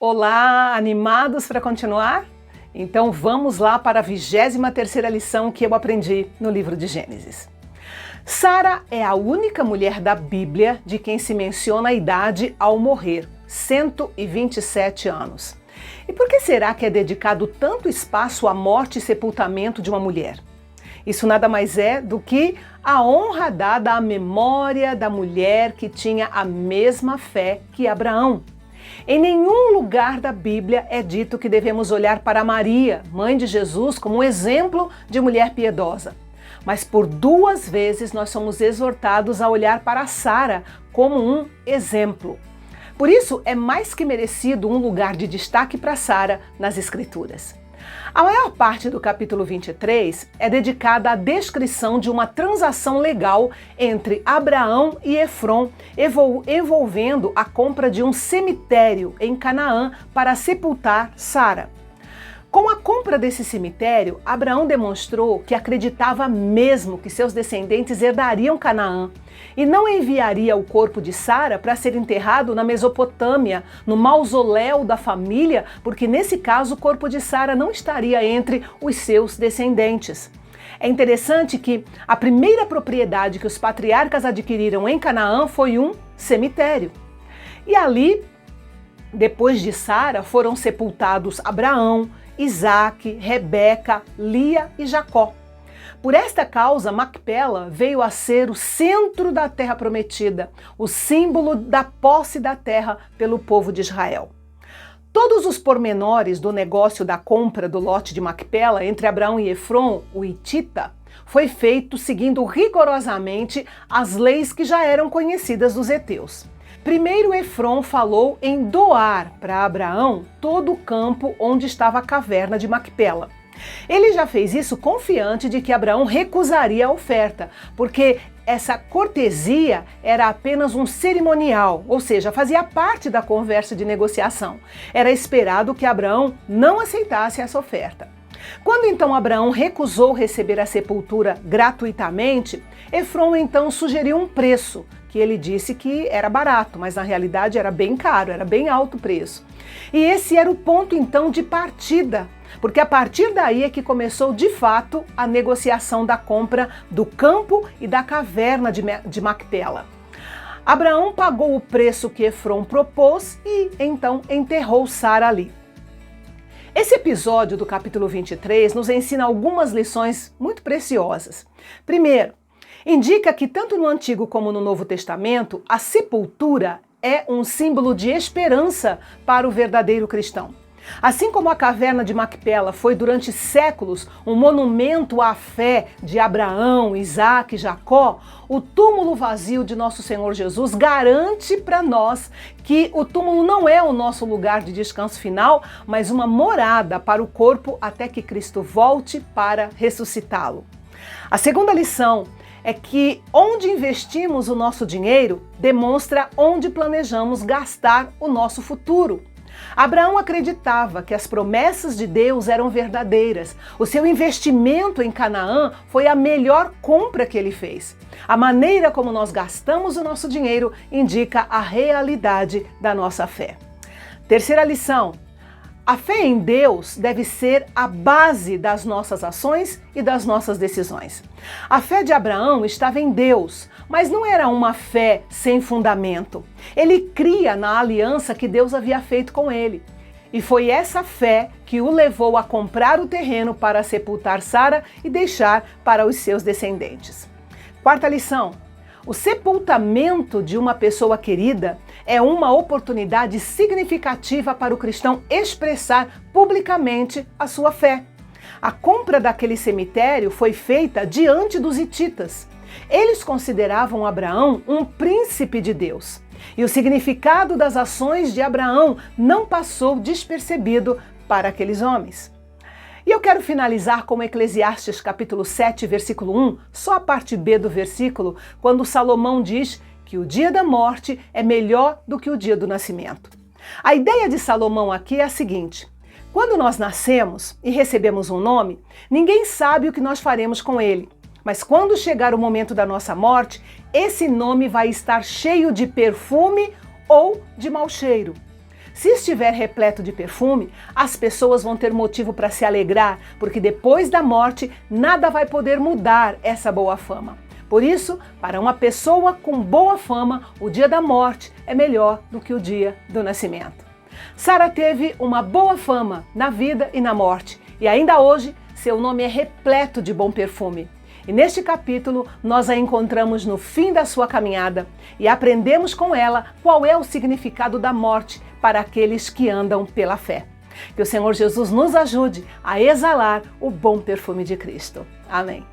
Olá, animados para continuar? Então vamos lá para a 23ª lição que eu aprendi no livro de Gênesis. Sara é a única mulher da Bíblia de quem se menciona a idade ao morrer, 127 anos. E por que será que é dedicado tanto espaço à morte e sepultamento de uma mulher? Isso nada mais é do que a honra dada à memória da mulher que tinha a mesma fé que Abraão. Em nenhum lugar da Bíblia é dito que devemos olhar para Maria, mãe de Jesus, como um exemplo de mulher piedosa. Mas por 2 vezes nós somos exortados a olhar para Sara como um exemplo. Por isso é mais que merecido um lugar de destaque para Sara nas Escrituras. A maior parte do capítulo 23 é dedicada à descrição de uma transação legal entre Abraão e Efrom, envolvendo a compra de um cemitério em Canaã para sepultar Sara. Com a compra desse cemitério, Abraão demonstrou que acreditava mesmo que seus descendentes herdariam Canaã e não enviaria o corpo de Sara para ser enterrado na Mesopotâmia, no mausoléu da família, porque nesse caso o corpo de Sara não estaria entre os seus descendentes. É interessante que a primeira propriedade que os patriarcas adquiriram em Canaã foi um cemitério. E ali, depois de Sara, foram sepultados Abraão, Isaac, Rebeca, Lia e Jacó. Por esta causa, Macpela veio a ser o centro da terra prometida, o símbolo da posse da terra pelo povo de Israel. Todos os pormenores do negócio da compra do lote de Macpela entre Abraão e Efrom, o hitita, foi feito seguindo rigorosamente as leis que já eram conhecidas dos heteus. Primeiro, Efrom falou em doar para Abraão todo o campo onde estava a caverna de Macpela. Ele já fez isso confiante de que Abraão recusaria a oferta, porque essa cortesia era apenas um cerimonial, ou seja, fazia parte da conversa de negociação. Era esperado que Abraão não aceitasse essa oferta. Quando então Abraão recusou receber a sepultura gratuitamente, Efrom então sugeriu um preço, que ele disse que era barato, mas na realidade era bem caro, era bem alto o preço. E esse era o ponto então de partida, porque a partir daí é que começou de fato a negociação da compra do campo e da caverna de Macpela. Abraão pagou o preço que Efrom propôs e então enterrou Sara ali. Esse episódio do capítulo 23 nos ensina algumas lições muito preciosas. Primeiro, indica que tanto no Antigo como no Novo Testamento, a sepultura é um símbolo de esperança para o verdadeiro cristão. Assim como a caverna de Macpela foi durante séculos um monumento à fé de Abraão, Isaac e Jacó, o túmulo vazio de nosso Senhor Jesus garante para nós que o túmulo não é o nosso lugar de descanso final, mas uma morada para o corpo até que Cristo volte para ressuscitá-lo. A segunda lição é que onde investimos o nosso dinheiro demonstra onde planejamos gastar o nosso futuro. Abraão acreditava que as promessas de Deus eram verdadeiras. O seu investimento em Canaã foi a melhor compra que ele fez. A maneira como nós gastamos o nosso dinheiro indica a realidade da nossa fé. Terceira lição: a fé em Deus deve ser a base das nossas ações e das nossas decisões. A fé de Abraão estava em Deus, mas não era uma fé sem fundamento. Ele cria na aliança que Deus havia feito com ele. E foi essa fé que o levou a comprar o terreno para sepultar Sara e deixar para os seus descendentes. Quarta lição: o sepultamento de uma pessoa querida é uma oportunidade significativa para o cristão expressar publicamente a sua fé. A compra daquele cemitério foi feita diante dos hititas. Eles consideravam Abraão um príncipe de Deus. E o significado das ações de Abraão não passou despercebido para aqueles homens. E eu quero finalizar com Eclesiastes capítulo 7, versículo 1, só a parte B do versículo, quando Salomão diz que o dia da morte é melhor do que o dia do nascimento. A ideia de Salomão aqui é a seguinte: quando nós nascemos e recebemos um nome, ninguém sabe o que nós faremos com ele. Mas quando chegar o momento da nossa morte, esse nome vai estar cheio de perfume ou de mau cheiro. Se estiver repleto de perfume, as pessoas vão ter motivo para se alegrar, porque depois da morte nada vai poder mudar essa boa fama. Por isso, para uma pessoa com boa fama, o dia da morte é melhor do que o dia do nascimento. Sara teve uma boa fama na vida e na morte, e ainda hoje seu nome é repleto de bom perfume. E neste capítulo nós a encontramos no fim da sua caminhada e aprendemos com ela qual é o significado da morte para aqueles que andam pela fé. Que o Senhor Jesus nos ajude a exalar o bom perfume de Cristo. Amém.